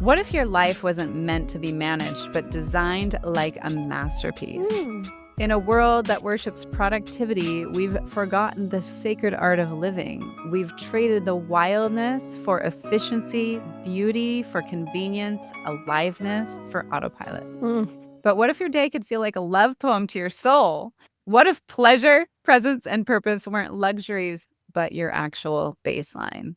What if your life wasn't meant to be managed, but designed like a masterpiece? In a world that worships productivity, we've forgotten the sacred art of living. We've traded the wildness for efficiency, beauty for convenience, aliveness for autopilot. But what if your day could feel like a love poem to your soul? What if pleasure, presence, and purpose weren't luxuries, but your actual baseline?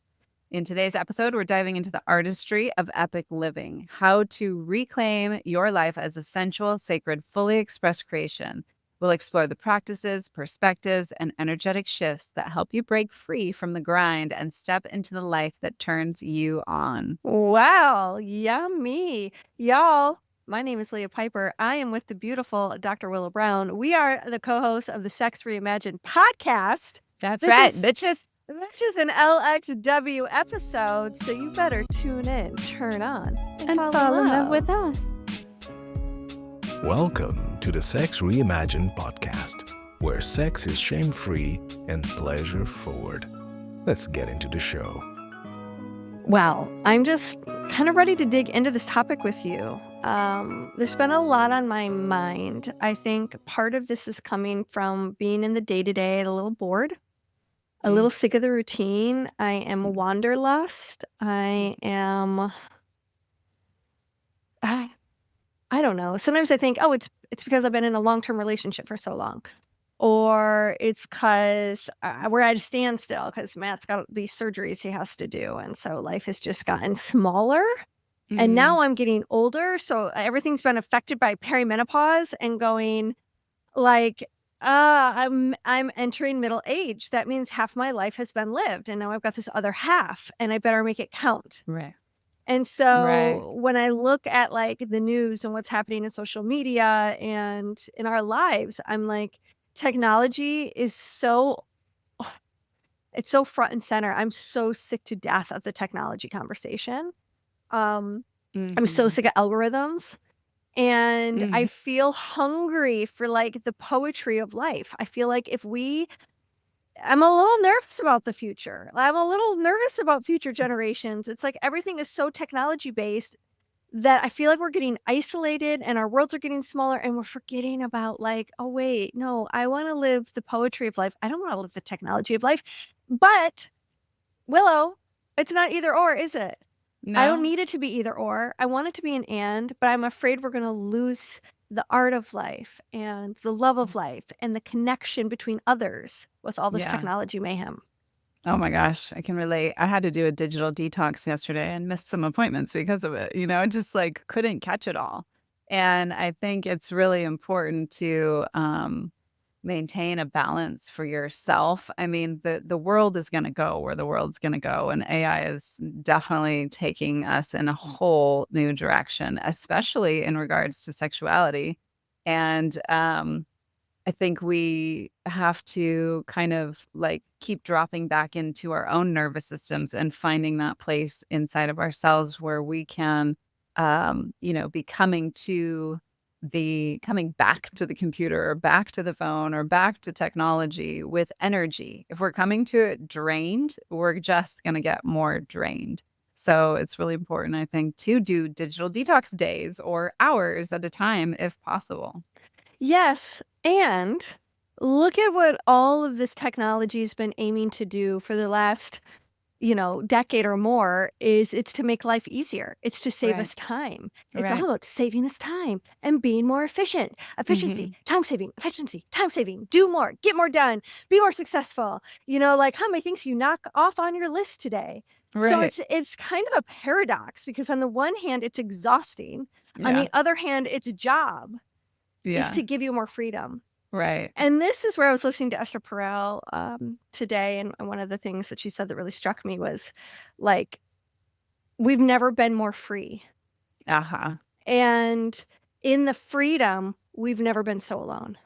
In today's episode, we're diving into the artistry of epic living, how to reclaim your life as a sensual, sacred, fully expressed creation. We'll explore the practices, perspectives, and energetic shifts that help you break free from the grind and step into the life that turns you on. Wow, yummy. Y'all, my name is Leah Piper. I am with the beautiful Dr. Willow Brown. We are the co-hosts of the Sex Reimagined podcast. That's This right, is- bitches. This is an LXW episode, so you better tune in, turn on, and fall in love with us. Welcome to the Sex Reimagined podcast, where sex is shame-free and pleasure-forward. Let's get into the show. Well, I'm just kind of ready to dig into this topic with you. There's been a lot on my mind. I think part of this is coming from being in the day-to-day, a little bored, a little sick of the routine. I am wanderlust. I don't know. Sometimes I think, oh, it's because I've been in a long-term relationship for so long. Or it's because we're at a standstill because Matt's got these surgeries he has to do. And so life has just gotten smaller. And now I'm getting older. So everything's been affected by perimenopause and going like, I'm entering middle age. That means half my life has been lived. And now I've got this other half and I better make it count. Right. And so when I look at like the news and what's happening in social media and in our lives, I'm like, technology is it's so front and center. I'm so sick to death of the technology conversation. I'm so sick of algorithms. And I feel hungry for like the poetry of life. I feel like I'm a little nervous about the future. I'm a little nervous about future generations. It's like everything is so technology based that I feel like we're getting isolated and our worlds are getting smaller and we're forgetting about like, oh wait, no, I want to live the poetry of life. I don't want to live the technology of life. But Willow, it's not either or, is it? No. I don't need it to be either or. I want it to be an and, but I'm afraid we're going to lose the art of life and the love of life and the connection between others with all this technology mayhem. Oh my gosh, I can relate. I had to do a digital detox yesterday and missed some appointments because of it. Just like couldn't catch it all. And I think it's really important to maintain a balance for yourself. I mean, the world is going to go where the world's going to go. And AI is definitely taking us in a whole new direction, especially in regards to sexuality. And I think we have to kind of like keep dropping back into our own nervous systems and finding that place inside of ourselves where we can, be coming back to the computer or back to the phone or back to technology with energy. If we're coming to it drained, we're just going to get more drained. So it's really important, I think, to do digital detox days or hours at a time if possible. Yes. And look at what all of this technology has been aiming to do for the last, decade or more it's to make life easier. It's to save us time. It's all about saving us time and being more efficient. Efficiency, time saving, efficiency, time saving, do more, get more done, be more successful. Like how many things you knock off on your list today. So it's kind of a paradox because on the one hand, it's exhausting. On the other hand, its job is to give you more freedom. Right. And this is where I was listening to Esther Perel today. And one of the things that she said that really struck me was like, we've never been more free. Uh-huh. And in the freedom, we've never been so alone.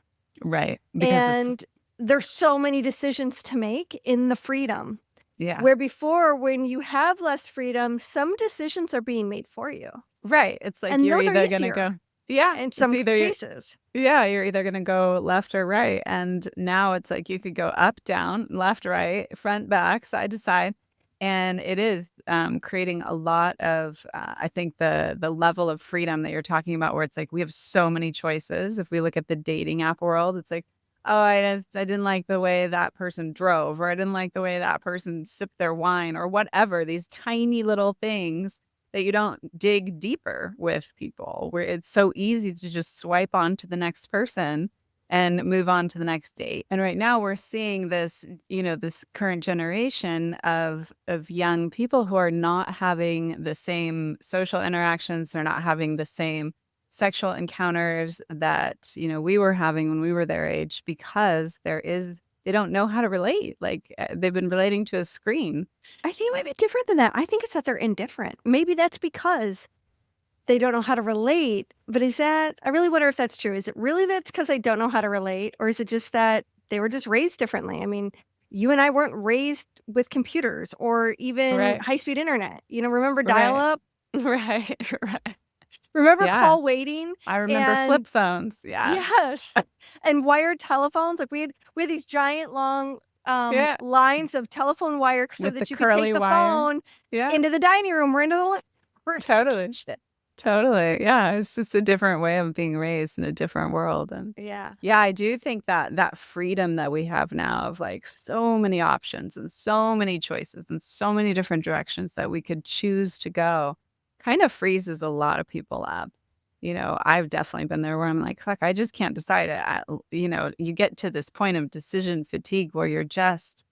Right. And there's so many decisions to make in the freedom. Yeah. Where before, when you have less freedom, some decisions are being made for you. Right. It's like and you're those either are going to easier. go. Yeah. In some cases. You're either going to go left or right. And now it's like you could go up, down, left, right, front, back, side to side. And it is creating a lot of, I think, the level of freedom that you're talking about, where it's like we have so many choices. If we look at the dating app world, it's like, oh, I didn't like the way that person drove, or I didn't like the way that person sipped their wine, or whatever. These tiny little things that you don't dig deeper with people, where it's so easy to just swipe on to the next person and move on to the next date. And right now we're seeing this, this current generation of young people who are not having the same social interactions. They're not having the same sexual encounters that, we were having when we were their age, because they don't know how to relate. Like they've been relating to a screen. I think it might be different than that. I think it's that they're indifferent. Maybe that's because they don't know how to relate. But I really wonder if that's true. Is it really that's because they don't know how to relate? Or is it just that they were just raised differently? I mean, you and I weren't raised with computers or even Right. high-speed internet. Remember dial-up? Right. Remember Yeah. call waiting? I remember flip phones. Yeah. Yes. And wired telephones. Like we had these giant long Yeah. lines of telephone wire so With that the you could take curly the wire. phone Yeah. into the dining room or into the Totally. Totally. Yeah. It's just a different way of being raised in a different world. And Yeah. I do think that freedom that we have now of like so many options and so many choices and so many different directions that we could choose to go kind of freezes a lot of people up. I've definitely been there where I'm like, fuck, I just can't decide. You get to this point of decision fatigue where you're just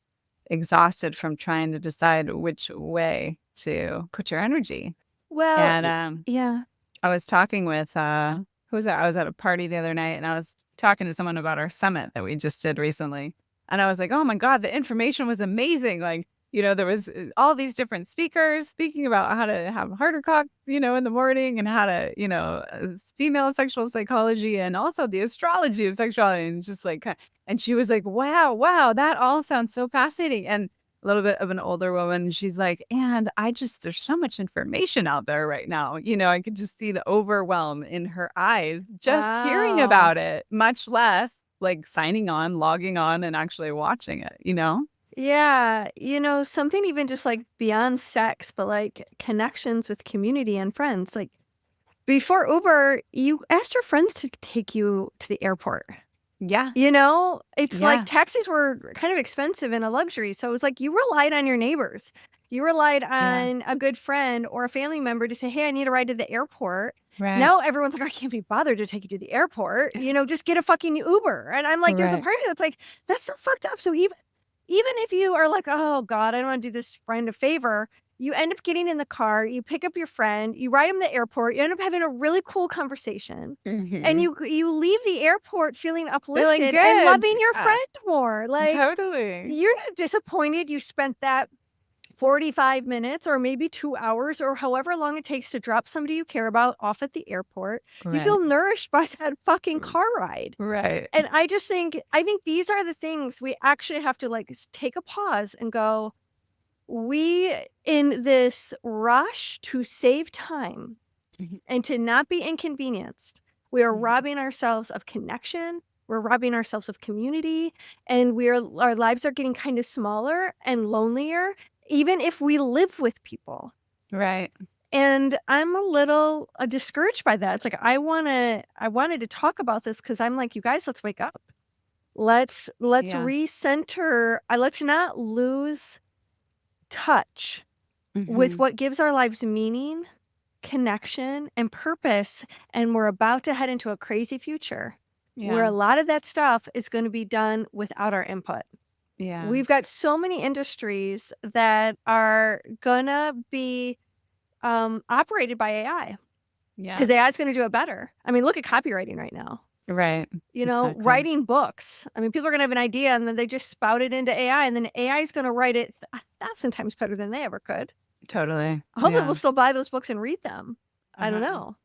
exhausted from trying to decide which way to put your energy. Well, And yeah. I was talking with who was that? I was at a party the other night and I was talking to someone about our summit that we just did recently. And I was like, oh my God, the information was amazing. Like, there was all these different speakers speaking about how to have harder cock, in the morning, and how to, female sexual psychology and also the astrology of sexuality. And just like, and she was like, wow, that all sounds so fascinating. And a little bit of an older woman, she's like, and there's so much information out there right now. I could just see the overwhelm in her eyes just hearing Wow. about it, much less like signing on, logging on, and actually watching it, Yeah. Something even just like beyond sex, but like connections with community and friends. Like before Uber, you asked your friends to take you to the airport. Yeah. It's like taxis were kind of expensive and a luxury. So it was like you relied on your neighbors. You relied on a good friend or a family member to say, hey, I need a ride to the airport. Right. Now everyone's like, I can't be bothered to take you to the airport. Just get a fucking Uber. And I'm like, there's a part of it that's like, that's so fucked up. So even if you are like, oh God, I don't want to do this friend a favor, you end up getting in the car, you pick up your friend, you ride him to the airport, you end up having a really cool conversation. And you leave the airport feeling uplifted and loving your friend more. Like totally. You're not disappointed you spent that 45 minutes or maybe 2 hours or however long it takes to drop somebody you care about off at the airport. You feel nourished by that fucking car ride. Right. And I think these are the things we actually have to like take a pause and go, we in this rush to save time and to not be inconvenienced, we are robbing ourselves of connection. We're robbing ourselves of community, and our lives are getting kind of smaller and lonelier, even if we live with people. Right. And I'm a little discouraged by that. It's like I wanted to talk about this because I'm like, you guys, let's wake up. Let's recenter. Let's not lose touch with what gives our lives meaning, connection, and purpose. And we're about to head into a crazy future where a lot of that stuff is going to be done without our input. Yeah. We've got so many industries that are going to be operated by AI. Yeah. Because AI is going to do it better. I mean, look at copywriting right now. Right. Exactly. Writing books. I mean, people are going to have an idea and then they just spout it into AI and then AI is going to write it 1,000 times better than they ever could. Totally. Hopefully we'll still buy those books and read them. I don't know.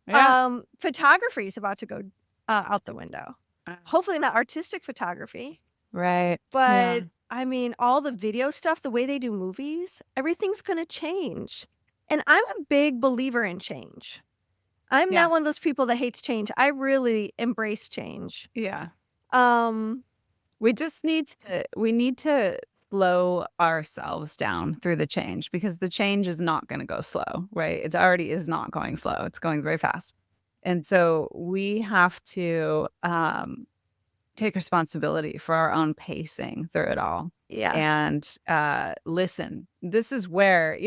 Yeah. Photography is about to go out the window. Hopefully not artistic photography. Right. But I mean, all the video stuff, the way they do movies, everything's going to change. And I'm a big believer in change. I'm not one of those people that hates change. I really embrace change. Yeah. Um, we need to slow ourselves down through the change, because the change is not going to go slow, right? It already is not going slow. It's going very fast. And so we have to take responsibility for our own pacing through it all. Yeah. And listen. This is where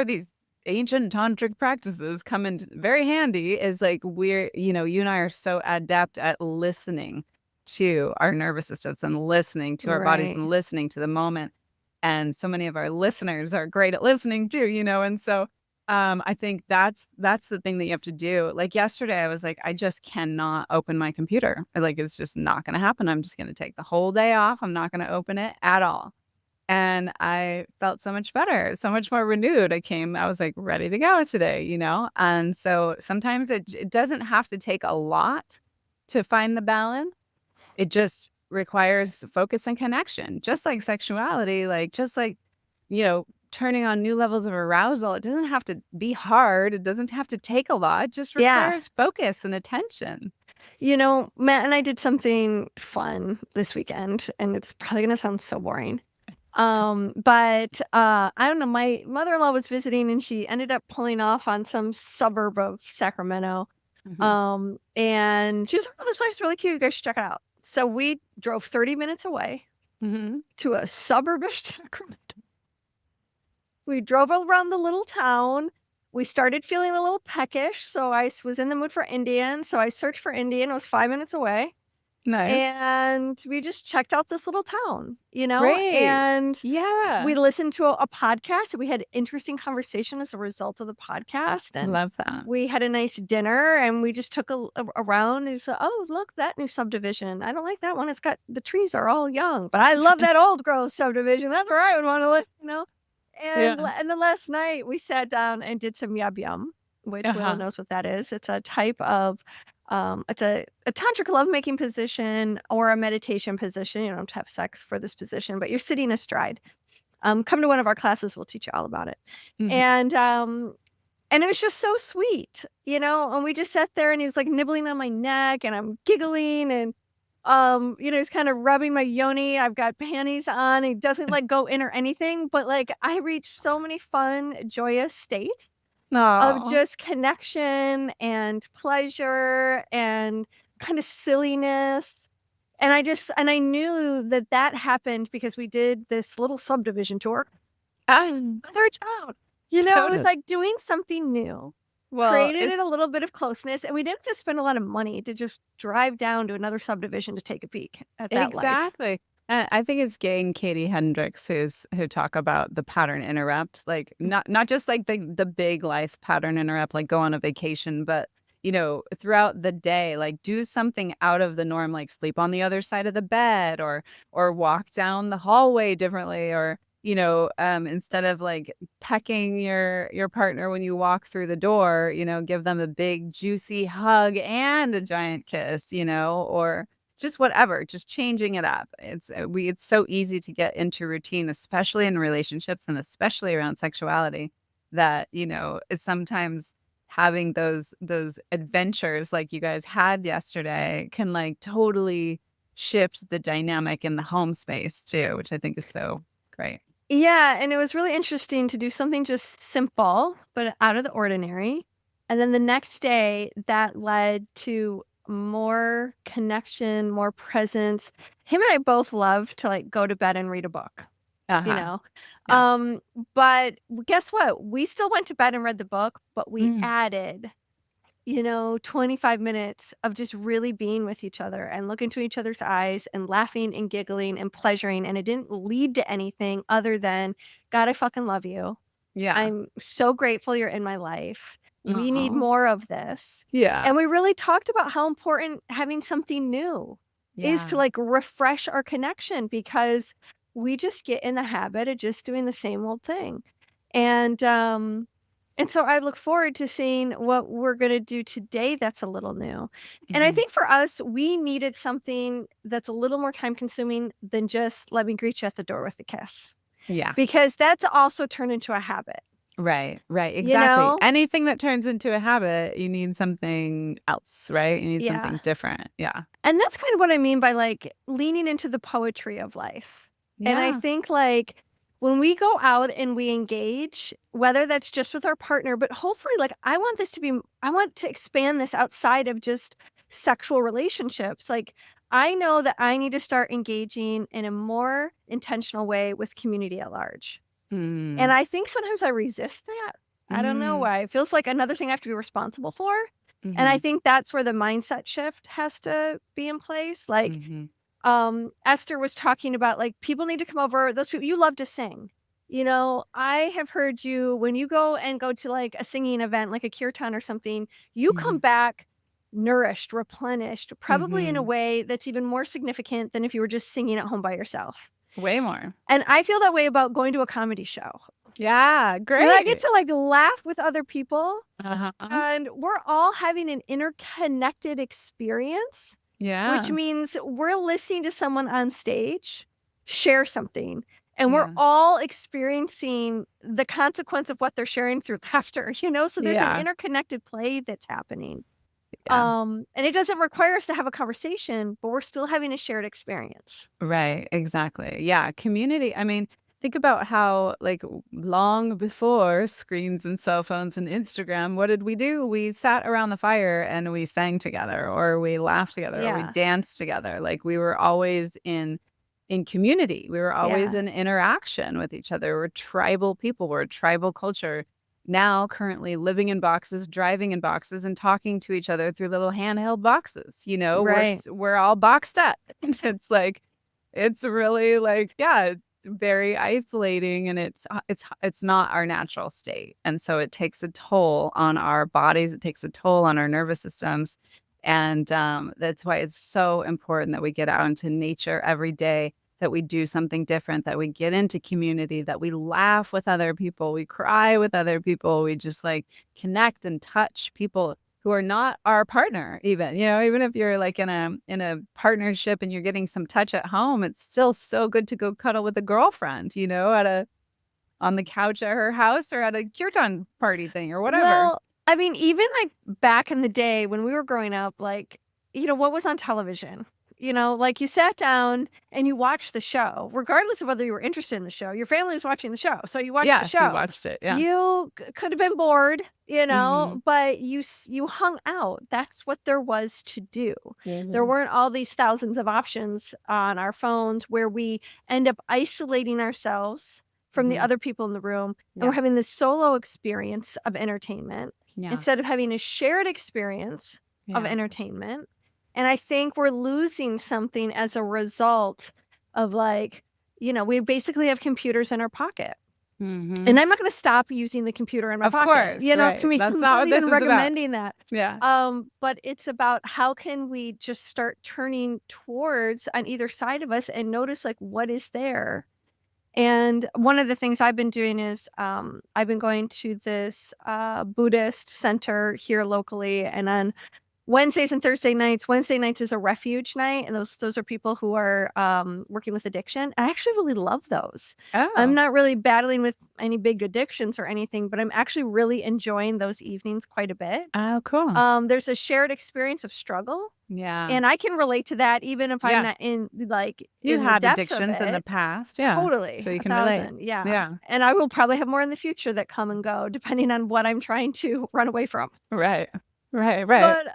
these ancient tantric practices come in very handy, is like you and I are so adept at listening to our nervous systems and listening to our bodies and listening to the moment. And so many of our listeners are great at listening too, and so I think that's the thing that you have to do. Like yesterday, I was like, I just cannot open my computer. Like, it's just not going to happen. I'm just going to take the whole day off. I'm not going to open it at all. And I felt so much better, so much more renewed. I was like ready to go today, And so sometimes it doesn't have to take a lot to find the balance. It just requires focus and connection, just like sexuality, turning on new levels of arousal. It doesn't have to be hard. It doesn't have to take a lot. It just requires focus and attention. Matt and I did something fun this weekend, and it's probably going to sound so boring. But I don't know, my mother-in-law was visiting, and she ended up pulling off on some suburb of Sacramento. And she was like, oh, this place is really cute. You guys should check it out. So we drove 30 minutes away to a suburb of Sacramento. We drove around the little town. We started feeling a little peckish, so I was in the mood for Indian. So I searched for Indian. It was 5 minutes away. Nice. And we just checked out this little town, Great. And yeah, we listened to a podcast. We had interesting conversation as a result of the podcast. And love that. We had a nice dinner, and we just took around and said, oh, look, that new subdivision. I don't like that one. The trees are all young, but I love that old growth subdivision. That's where I would want to live, And then last night we sat down and did some Yab Yum, which Willow knows what that is. It's a type of it's a tantric lovemaking position or a meditation position. You don't have to have sex for this position, but you're sitting astride. Come to one of our classes. We'll teach you all about it. And it was just so sweet, and we just sat there, and he was like nibbling on my neck, and I'm giggling, and he's kind of rubbing my yoni. I've got panties on. He doesn't go in or anything, but I reached so many fun, joyous states of just connection and pleasure and kind of silliness. And I knew that happened because we did this little subdivision tour. Another child, it was like doing something new. Created a little bit of closeness, and we didn't just spend a lot of money to just drive down to another subdivision to take a peek at that life. Exactly. I think it's Gay and Katie Hendricks who talk about the pattern interrupt, not just the big life pattern interrupt, go on a vacation, but throughout the day, do something out of the norm, sleep on the other side of the bed, or walk down the hallway differently, or instead of pecking your partner when you walk through the door, give them a big juicy hug and a giant kiss, or just whatever, just changing it up. It's so easy to get into routine, especially in relationships and especially around sexuality, that, is sometimes having those adventures like you guys had yesterday can totally shift the dynamic in the home space too, which I think is so great. Yeah, and it was really interesting to do something just simple, but out of the ordinary. And then the next day, that led to more connection, more presence. Him and I both love to go to bed and read a book, Yeah. But guess what? We still went to bed and read the book, but we added 25 minutes of just really being with each other and looking to each other's eyes and laughing and giggling and pleasuring. And it didn't lead to anything other than, God, I fucking love you. Yeah. I'm so grateful you're in my life. We need more of this. Yeah. And we really talked about how important having something new is to refresh our connection, because we just get in the habit of just doing the same old thing. And so I look forward to seeing what we're going to do today that's a little new. And I think for us, we needed something that's a little more time consuming than just let me greet you at the door with a kiss. Yeah. Because that's also turned into a habit. Right. Exactly. Anything that turns into a habit, you need something else, right? You need something different. Yeah. And that's kind of what I mean by leaning into the poetry of life. And I think like when we go out and we engage, whether that's just with our partner, but hopefully like I want to expand this outside of just sexual relationships. Like I know that I need to start engaging in a more intentional way with community at large. And I think sometimes I resist that. I don't know why. It feels like another thing I have to be responsible for. And I think that's where the mindset shift has to be in place. Like Esther was talking about, like, people need to come over. Those people, you love to sing. You know, I have heard you when you go to like a singing event, like a kirtan or something, you come back nourished, replenished, probably in a way that's even more significant than if you were just singing at home by yourself. Way more. And I feel that way about going to a comedy show. Yeah, great. And I get to like laugh with other people. And we're all having an interconnected experience. Yeah. Which means we're listening to someone on stage share something. And we're all experiencing the consequence of what they're sharing through laughter, you know? So there's an interconnected play that's happening. And it doesn't require us to have a conversation, but we're still having a shared experience. Right, exactly. Yeah, community. I mean, think about how, like, long before screens and cell phones and Instagram, what did we do? We sat around the fire and we sang together, or we laughed together, or we danced together. Like, we were always in community. We were always in interaction with each other. We're tribal people. We're a tribal culture. Now, currently living in boxes, driving in boxes, and talking to each other through little handheld boxes. You know, we're all boxed up. It's like, it's really like, very isolating, and it's not our natural state. And so it takes a toll on our bodies. It takes a toll on our nervous systems. And that's why it's so important that we get out into nature every day, that we do something different, that we get into community, that we laugh with other people, we cry with other people, we just like connect and touch people who are not our partner. Even, you know, even if you're like in a partnership and you're getting some touch at home, it's still so good to go cuddle with a girlfriend, you know, on the couch at her house, or at a kirtan party thing or whatever. Well, I mean, even like back in the day when we were growing up, like, you know, what was on television? You know, like you sat down and you watched the show, regardless of whether you were interested in the show. Your family was watching the show, so you watched the show. You watched it. Yeah, you could have been bored, you know, but you hung out. That's what there was to do. There weren't all these thousands of options on our phones where we end up isolating ourselves from the other people in the room, and we're having this solo experience of entertainment instead of having a shared experience of entertainment. And I think we're losing something as a result of, like, you know, we basically have computers in our pocket. And I'm not going to stop using the computer in my pocket. Of course, you know, right. That's not what this is recommending about. that. Yeah. But it's about how can we just start turning towards on either side of us and notice, like, what is there. And one of the things I've been doing is I've been going to this Buddhist center here locally, and on Wednesdays and Thursday nights. Wednesday nights is a refuge night, and those are people who are working with addiction. I actually really love those. I'm not really battling with any big addictions or anything, but I'm actually really enjoying those evenings quite a bit. Oh, cool. There's a shared experience of struggle. Yeah. And I can relate to that even if I'm not in, like, you in had the depth addictions of it. in the past. Totally. So you can relate. Yeah. And I will probably have more in the future that come and go depending on what I'm trying to run away from. Right. But,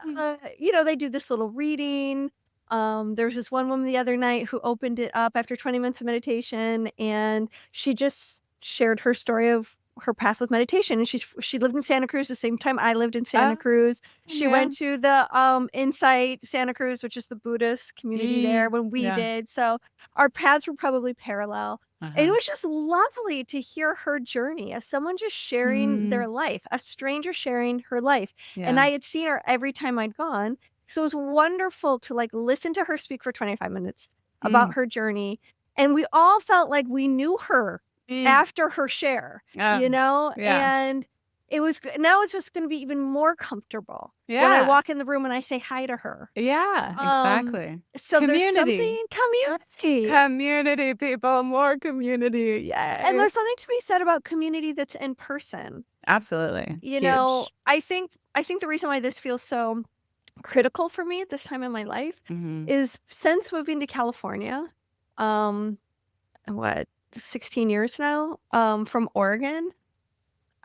you know, they do this little reading. There was this one woman the other night who opened it up after 20 minutes of meditation, and she just shared her story of her path with meditation. And she lived in Santa Cruz the same time I lived in Santa Cruz. She went to the Insight Santa Cruz, which is the Buddhist community there when we did. So our paths were probably parallel. And it was just lovely to hear her journey as someone just sharing their life, a stranger sharing her life. And I had seen her every time I'd gone. So it was wonderful to, like, listen to her speak for 25 minutes about her journey. And we all felt like we knew her after her share, you know? And now it's just going to be even more comfortable when I walk in the room and I say hi to her. Yeah, exactly. So there's something community, people, more community. Yeah. And there's something to be said about community that's in person. Absolutely. You know, I think the reason why this feels so critical for me at this time in my life is since moving to California, what, 16 years now, from Oregon.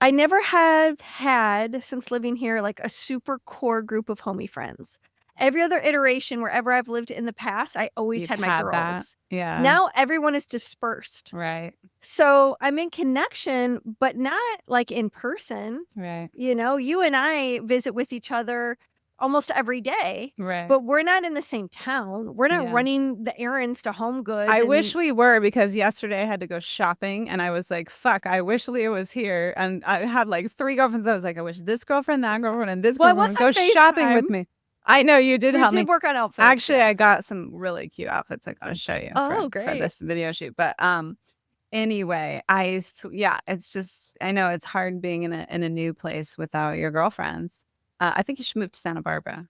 I never have had, since living here, like a super core group of homie friends. Every other iteration, wherever I've lived in the past, I always You've had my had that. girls. Yeah. Now everyone is dispersed. Right. So I'm in connection, but not like in person. Right. You know, you and I visit with each other almost every day, Right. but we're not in the same town. We're not Yeah. running the errands to Home Goods. I wish we were, because yesterday I had to go shopping and I was like, fuck, I wish Leah was here. And I had like 3 girlfriends. I was like, I wish this girlfriend, that girlfriend, and this Well, I girlfriend was would on go shopping with FaceTime. me. I know you did We help did me. work on outfits. Actually, I got some really cute outfits I gotta show you for great. this video shoot. But anyway, it's just, I know it's hard being in a new place without your girlfriends. I think you should move to Santa Barbara.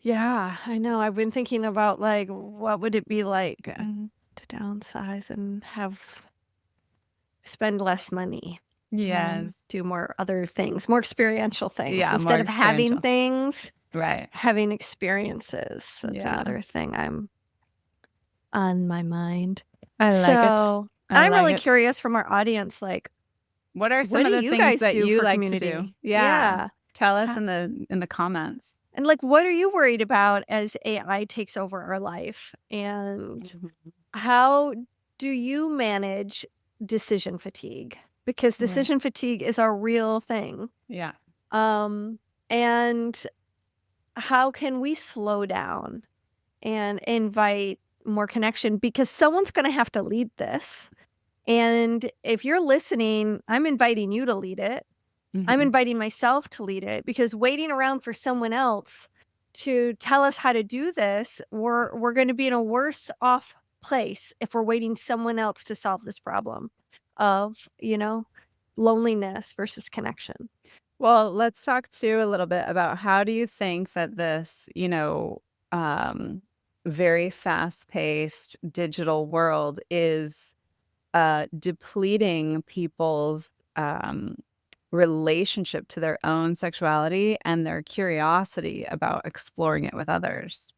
Yeah, I know. I've been thinking about like, what would it be like to downsize and spend less money. Yes. Do more other things, more experiential things. Yeah, Instead more of having experiential. things, Right. having experiences. That's Yeah. another thing I'm on my mind. I like So it. I I'm like really it. curious from our audience, like, What are some what of do the you things guys that do you for like to do? community? Yeah. Tell us Ha- in the comments. And like, what are you worried about as AI takes over our life? And how do you manage decision fatigue? Because Right. decision fatigue is a real thing. Yeah. And how can we slow down and invite more connection? Because someone's going to have to lead this. And if you're listening, I'm inviting you to lead it. I'm inviting myself to lead it, because waiting around for someone else to tell us how to do this, we're going to be in a worse off place if we're waiting someone else to solve this problem of, loneliness versus connection. Well, let's talk too a little bit about, how do you think that this, very fast-paced digital world is depleting people's relationship to their own sexuality and their curiosity about exploring it with others?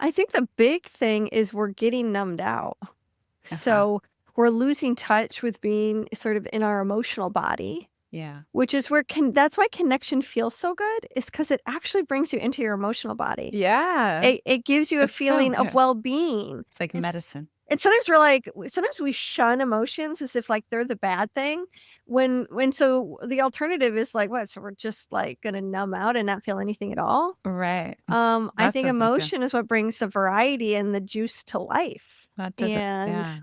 I think the big thing is we're getting numbed out. So we're losing touch with being sort of in our emotional body. Yeah. Which is where that's why connection feels so good, is because it actually brings you into your emotional body. Yeah. It gives you a It's so feeling of good. well-being. It's like medicine. And sometimes sometimes we shun emotions as if like they're the bad thing. So the alternative is like, what? So we're just like gonna numb out and not feel anything at all. Right. I That think sounds like emotion is what brings the variety and the juice to life. that doesn't. And Yeah.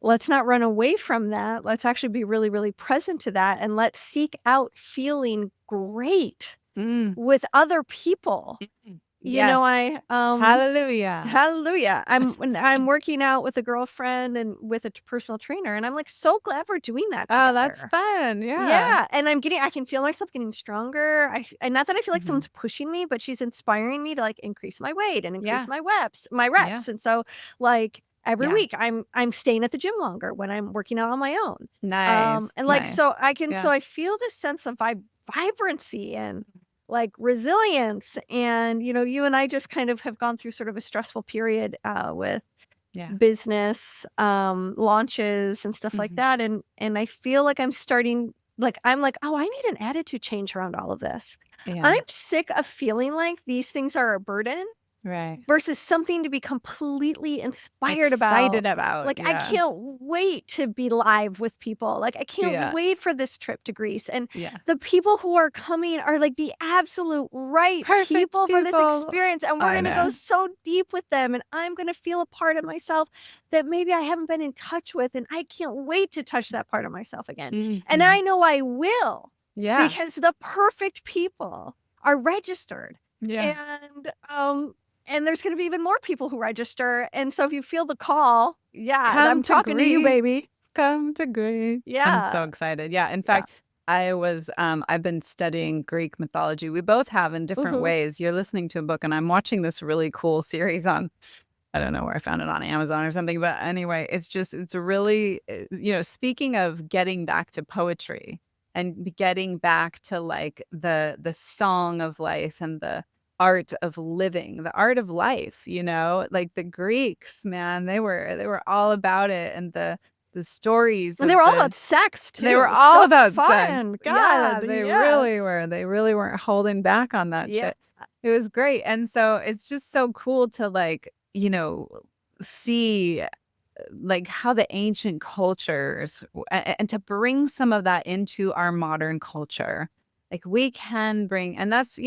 let's not run away from that. Let's actually be really, really present to that. And let's seek out feeling great with other people. Yes. Hallelujah. Hallelujah. I'm working out with a girlfriend and with a personal trainer, and I'm like so glad we're doing that together. Oh, that's fun. Yeah. Yeah. And I can feel myself getting stronger. And not that I feel like someone's pushing me, but she's inspiring me to like increase my weight and increase my reps. Yeah. And so like every Yeah. week I'm staying at the gym longer when I'm working out on my own. Nice. And like, Nice. so Yeah. I feel this sense of vibrancy and like resilience. And, you and I just kind of have gone through sort of a stressful period with business launches and stuff like that. And I feel like I'm like, oh, I need an attitude change around all of this. Yeah. I'm sick of feeling like these things are a burden. Right. Versus something to be completely Excited about. Like, Yeah. I can't wait to be live with people. Like, I can't wait for this trip to Greece. And the people who are coming are like the absolute right people for this experience. And we're going to go so deep with them. And I'm going to feel a part of myself that maybe I haven't been in touch with. And I can't wait to touch that part of myself again. And I know I will. Yeah. Because the perfect people are registered. Yeah. And there's going to be even more people who register. And so if you feel the call, I'm talking to you, baby. Come to Greece. Yeah. I'm so excited. Yeah. In fact, I've been studying Greek mythology. We both have in different ways. You're listening to a book and I'm watching this really cool series on, I don't know where I found it, on Amazon or something. But anyway, it's really, speaking of getting back to poetry and getting back to like the song of life and the art of living, the art of life, like the Greeks, man, they were all about it. And the stories And they were all about sex too. They were all so about fun. sex. God, Yeah, they really yes. were. They really weren't holding back on that Yeah. shit. It was great. And so it's just so cool to like, see like how the ancient cultures and to bring some of that into our modern culture. Like we can bring, and that's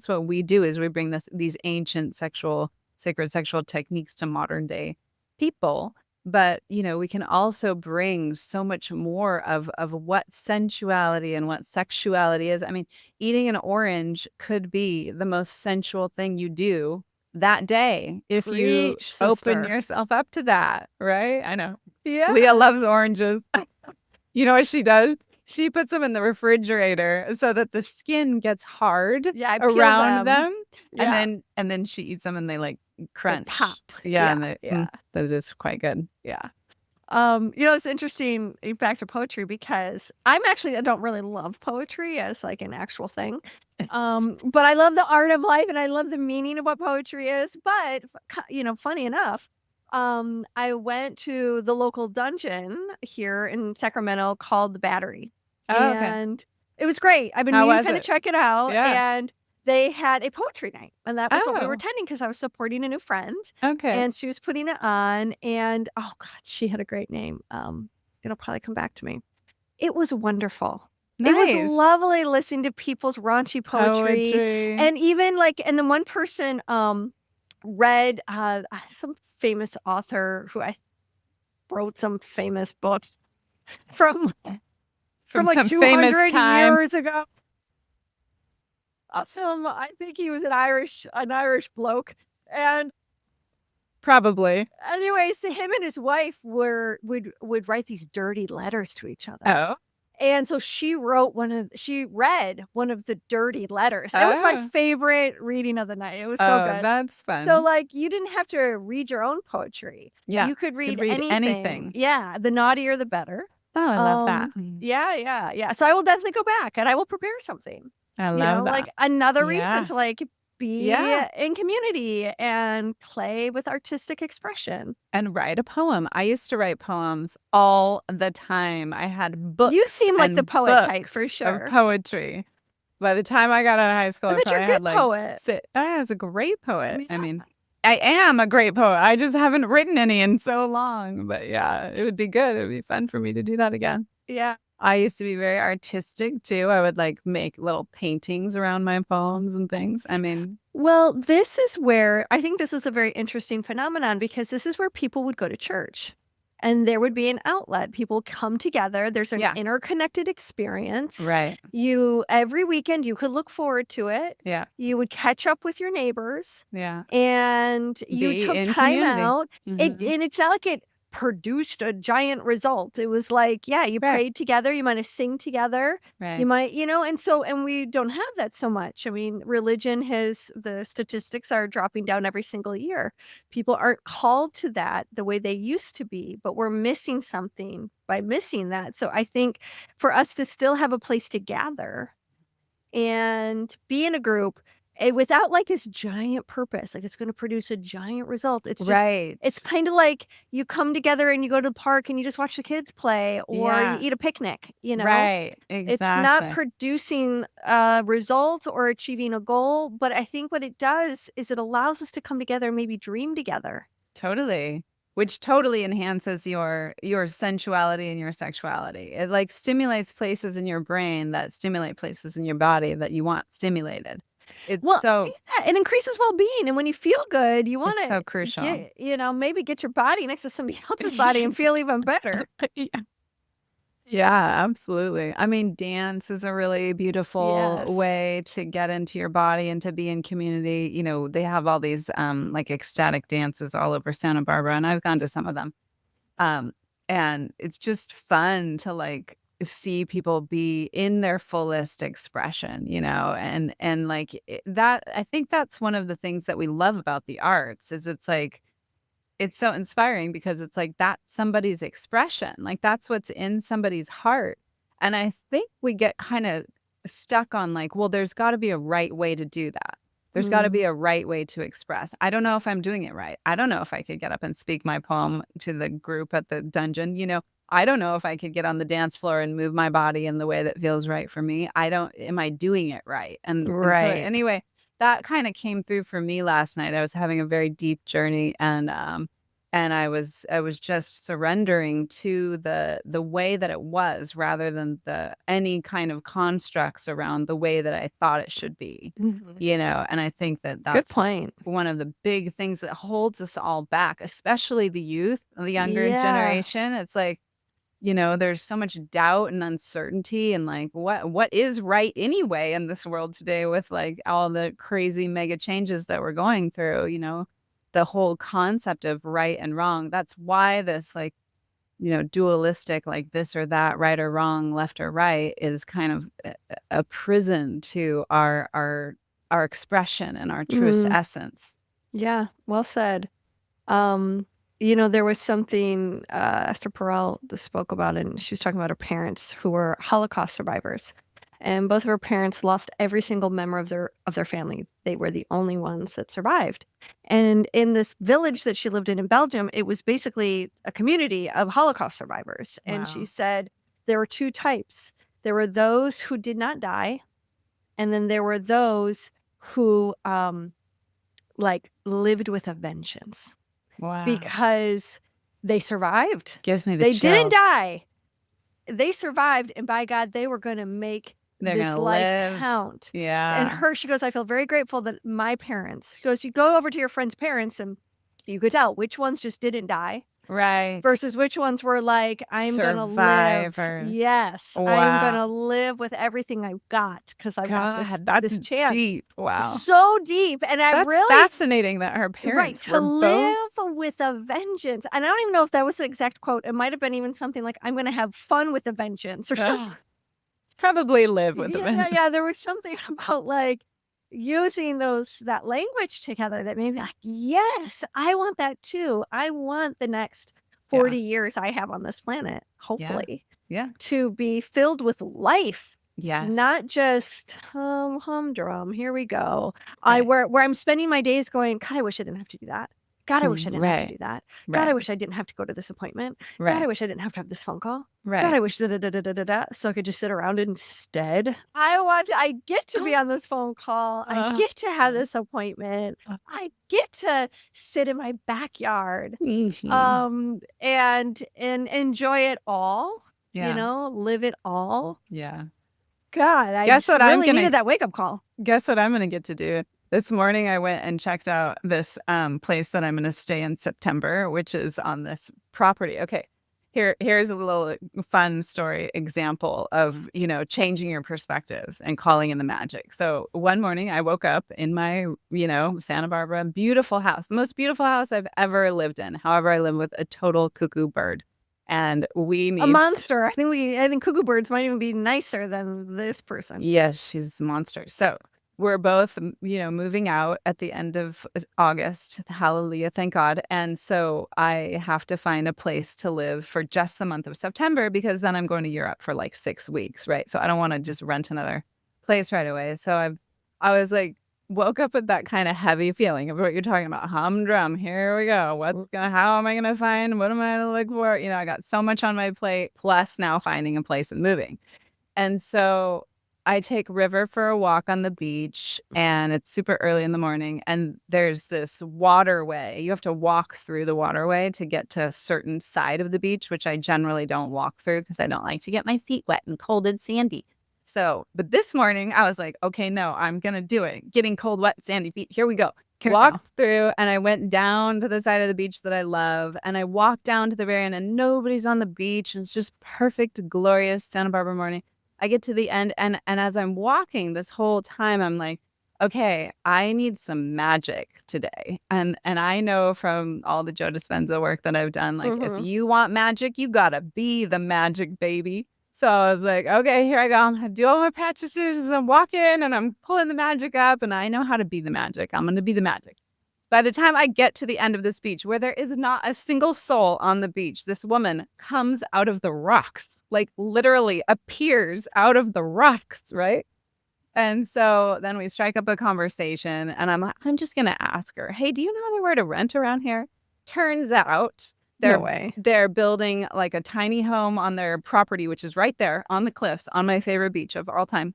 what we do, is we bring these ancient sacred sexual techniques to modern day people. But, we can also bring so much more of what sensuality and what sexuality is. I mean, eating an orange could be the most sensual thing you do that day if you Preach, open sister. yourself up to that, right? I know. Yeah. Leah loves oranges. You know what she does? She puts them in the refrigerator so that the skin gets hard Yeah, I peel around them. them. Yeah. And then she eats them and they like They crunch. pop. Yeah, Yeah. those is quite good. Yeah. It's interesting back to poetry because I don't really love poetry as like an actual thing. But I love the art of life and I love the meaning of what poetry is. But funny enough, I went to the local dungeon here in Sacramento called the Battery. Oh, okay. And it was great. I've been How meaning to was kind of it? check it out. Yeah. And they had a poetry night. And that was what we were Oh, attending because I was supporting a new friend. okay. And she was putting it on. And oh God, she had a great name. It'll probably come back to me. It was wonderful. It was Nice. lovely listening to people's raunchy poetry. And even and then one person read some famous author who I wrote some famous book from like some 200 famous time. years ago. I think he was an Irish bloke. And Probably. anyways, him and his wife would write these dirty letters to each other. Oh. And so she read one of the dirty letters. That was my favorite reading of the night. It was so good. That's fun. So you didn't have to read your own poetry. Yeah. You could read, anything. anything. Yeah. The naughtier, the better. Oh, I love that. Yeah. So I will definitely go back and I will prepare something. I love that. Like another Yeah. reason to be in community and play with artistic expression. And write a poem. I used to write poems all the time. I had books. You seem like and the poet type books for sure. Of poetry. By the time I got out of high school, I I bet you're probably a good had poet. I was a great poet. Yeah. I mean, I am a great poet. I just haven't written any in so long. But yeah, it would be good. It would be fun for me to do that again. Yeah. I used to be very artistic too. I would make little paintings around my poems and things. I mean, well, this is where I think this is a very interesting phenomenon because this is where people would go to church and there would be an outlet. People come together. There's an interconnected experience. Right. Every weekend you could look forward to it. Yeah. You would catch up with your neighbors. Yeah. And you took time out. Mm-hmm. And it's not like it produced a giant result. It was you prayed together, you might have sing together, you might, and we don't have that so much. I mean, religion the statistics are dropping down every single year. People aren't called to that the way they used to be, but we're missing something by missing that. So I think for us to still have a place to gather and be in a group without this giant purpose, it's going to produce a giant result. It's just, it's kind of like you come together and you go to the park and you just watch the kids play or you eat a picnic, Right, exactly. It's not producing a result or achieving a goal, but I think what it does is it allows us to come together and maybe dream together. Totally. Which totally enhances your sensuality and your sexuality. It stimulates places in your brain that stimulate places in your body that you want stimulated. It increases well-being, and when you feel good, you want to so crucial. Maybe get your body next to somebody else's body and feel even better. Yeah, absolutely. I mean, dance is a really beautiful way to get into your body and to be in community. They have all these ecstatic dances all over Santa Barbara, and I've gone to some of them. And it's just fun to see people be in their fullest expression, and that. I think that's one of the things that we love about the arts is it's so inspiring because it's that's somebody's expression. That's what's in somebody's heart. And I think we get kind of stuck on well, there's got to be a right way to do that. There's got to be a right way to express. I don't know if I'm doing it right. I don't know if I could get up and speak my poem to the group at the dungeon. I don't know if I could get on the dance floor and move my body in the way that feels right for me. Am I doing it right? And so anyway, that kind of came through for me last night. I was having a very deep journey, and I was just surrendering to the way that it was, rather than any kind of constructs around the way that I thought it should be. And I think that's good point. One of the big things that holds us all back, especially the youth, the younger generation. It's like, there's so much doubt and uncertainty, and like what is right anyway in this world today, with like all the crazy mega changes that we're going through, the whole concept of right and wrong. That's why this like, dualistic, like this or that, right or wrong, left or right, is kind of a prison to our expression and our truest essence. Yeah, well said. There was something Esther Perel spoke about, and she was talking about her parents who were Holocaust survivors, and both of her parents lost every single member of their family. They were the only ones that survived. And in this village that she lived in Belgium, it was basically a community of Holocaust survivors. Wow. And she said there were two types. There were those who did not die, and then there were those who lived with a vengeance. Wow. Because they survived. Gives me the They chills. didn't die. They survived, and by God, they were going to make this life count. Yeah. And she goes, I feel very grateful that my parents, she goes, you go over to your friend's parents and you could tell which ones just didn't die. Right. Versus which ones were like, I'm going to live. Yes. Wow. I'm going to live with everything I've got because I've got this chance. Deep. Wow. So deep. And that's fascinating that her parents were live with a vengeance. And I don't even know if that was the exact quote. It might have been even something like, I'm going to have fun with a vengeance or something. Probably live with a vengeance. Yeah, there was something about like using that language together that made me like, yes, I want that too. I want the next 40 years I have on this planet, hopefully, to be filled with life. Yes. Not just humdrum. Here we go. Right. Where I'm spending my days going, God, I wish I didn't have to do that. God, I wish I didn't have to do that. God, I wish I didn't have to go to this appointment. God, I wish I didn't have to have this phone call. God, I wish so I could just sit around instead. I get to be on this phone call. I get to have this appointment. I get to sit in my backyard and enjoy it all. Live it all. Yeah. God, I needed that wake up call. Guess what I'm going to get to do? This morning, I went and checked out this place that I'm going to stay in September, which is on this property. Okay, here's a little fun story example of, changing your perspective and calling in the magic. So one morning, I woke up in my, Santa Barbara, beautiful house, the most beautiful house I've ever lived in. However, I live with a total cuckoo bird. And we meet a monster. I think cuckoo birds might even be nicer than this person. Yes, she's a monster. So we're both, moving out at the end of August. Hallelujah, thank God. And so I have to find a place to live for just the month of September, because then I'm going to Europe for like 6 weeks, right? So I don't want to just rent another place right away. So I was like, woke up with that kind of heavy feeling of what you're talking about. Humdrum, here we go. How am I going to find? What am I going to look for? I got so much on my plate, plus now finding a place and moving. And so I take River for a walk on the beach, and it's super early in the morning, and there's this waterway. You have to walk through the waterway to get to a certain side of the beach, which I generally don't walk through because I don't like to get my feet wet and cold and sandy. So, but this morning I was like, okay, no, I'm going to do it. Getting cold, wet, sandy feet. Here we go. Walked through, and I went down to the side of the beach that I love, and I walked down to the very end, and nobody's on the beach. And it's just perfect, glorious Santa Barbara morning. I get to the end, and as I'm walking this whole time, I'm like, okay, I need some magic today. And I know from all the Joe Dispenza work that I've done, like, if you want magic, you gotta be the magic, baby. So I was like, okay, here I go. I'm gonna do all my practices as I'm walking, and I'm pulling the magic up, and I know how to be the magic. I'm gonna be the magic. By the time I get to the end of this beach, where there is not a single soul on the beach, this woman comes out of the rocks, like literally appears out of the rocks, right? And so then we strike up a conversation, and I'm just going to ask her, hey, do you know anywhere to rent around here? Turns out No way. they're building like a tiny home on their property, which is right there on the cliffs on my favorite beach of all time.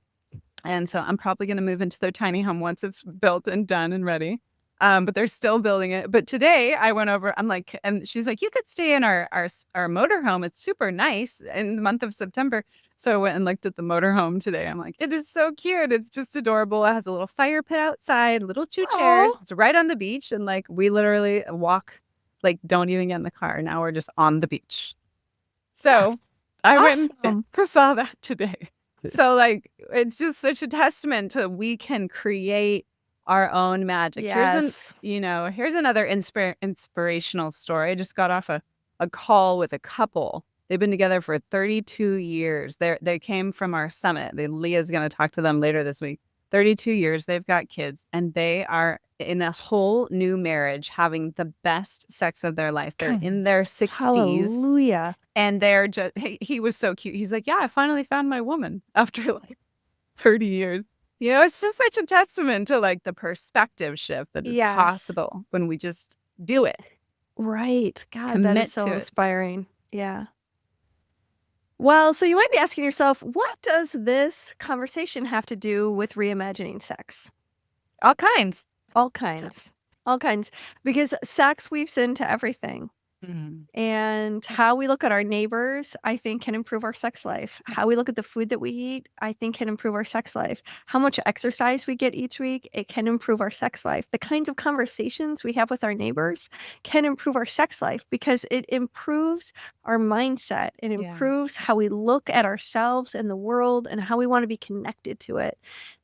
And so I'm probably going to move into their tiny home once it's built and done and ready. But they're still building it. But today I went over, I'm like, and she's like, you could stay in our motorhome. It's super nice in the month of September. So I went and looked at the motorhome today. I'm like, it is so cute. It's just adorable. It has a little fire pit outside, little 2 chairs. It's right on the beach. And like, we literally walk, like, don't even get in the car. Now we're just on the beach. So I went and saw that today. So like, it's just such a testament to we can create our own magic. Yes. Here's another inspirational story. I just got off a call with a couple. They've been together for 32 years. They came from our summit. Leah's going to talk to them later this week. 32 years. They've got kids, and they are in a whole new marriage, having the best sex of their life. They're in their 60s. Hallelujah. And they're just, he was so cute. He's like, yeah, I finally found my woman after like 30 years. It's just such a testament to like the perspective shift that is possible when we just do it. Right. God, Commit that is so to it. inspiring. Yeah. Well, so you might be asking yourself, what does this conversation have to do with reimagining sex? All kinds. All kinds. All kinds. Because sex weaves into everything. Mhm. And how we look at our neighbors, I think, can improve our sex life. How we look at the food that we eat, I think, can improve our sex life. How much exercise we get each week, it can improve our sex life. The kinds of conversations we have with our neighbors can improve our sex life because it improves our mindset. It improves how we look at ourselves and the world and how we want to be connected to it.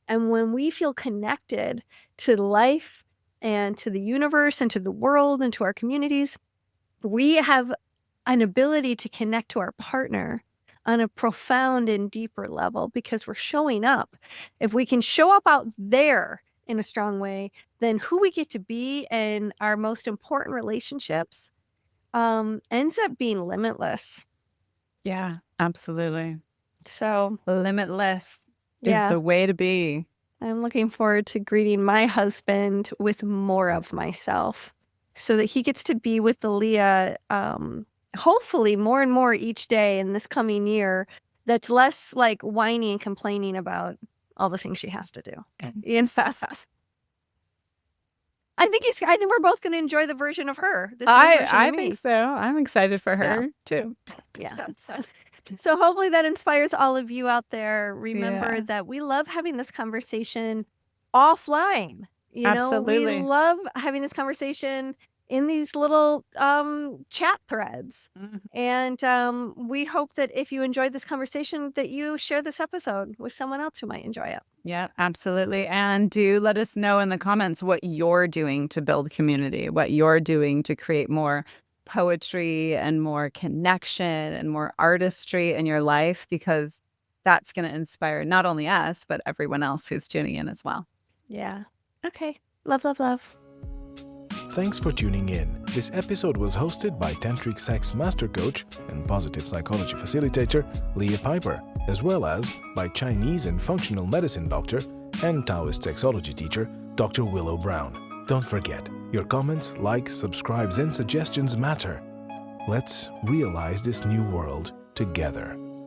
And when we feel connected to life and to the universe and to the world and to our communities, we have an ability to connect to our partner on a profound and deeper level because we're showing up. If we can show up out there in a strong way, then who we get to be and our most important relationships ends up being limitless. Yeah, absolutely. So Limitless is the way to be. I'm looking forward to greeting my husband with more of myself, so that he gets to be with the Leah, hopefully more and more each day in this coming year, that's less like whining and complaining about all the things she has to do. In fact, I think we're both going to enjoy the version of her. I think so. I'm excited for her too. Yeah. So hopefully that inspires all of you out there. Remember that we love having this conversation offline. Absolutely. We love having this conversation in these little chat threads. And we hope that if you enjoyed this conversation, that you share this episode with someone else who might enjoy it. Yeah, absolutely. And do let us know in the comments what you're doing to build community, what you're doing to create more poetry and more connection and more artistry in your life, because that's going to inspire not only us, but everyone else who's tuning in as well. Yeah. Okay. Love, love, love. Thanks for tuning in. This episode was hosted by Tantric Sex Master Coach and Positive Psychology Facilitator Leah Piper, as well as by Chinese and Functional Medicine Doctor and Taoist Sexology Teacher Dr. Willow Brown. Don't forget, your comments, likes, subscribes, and suggestions matter. Let's realize this new world together.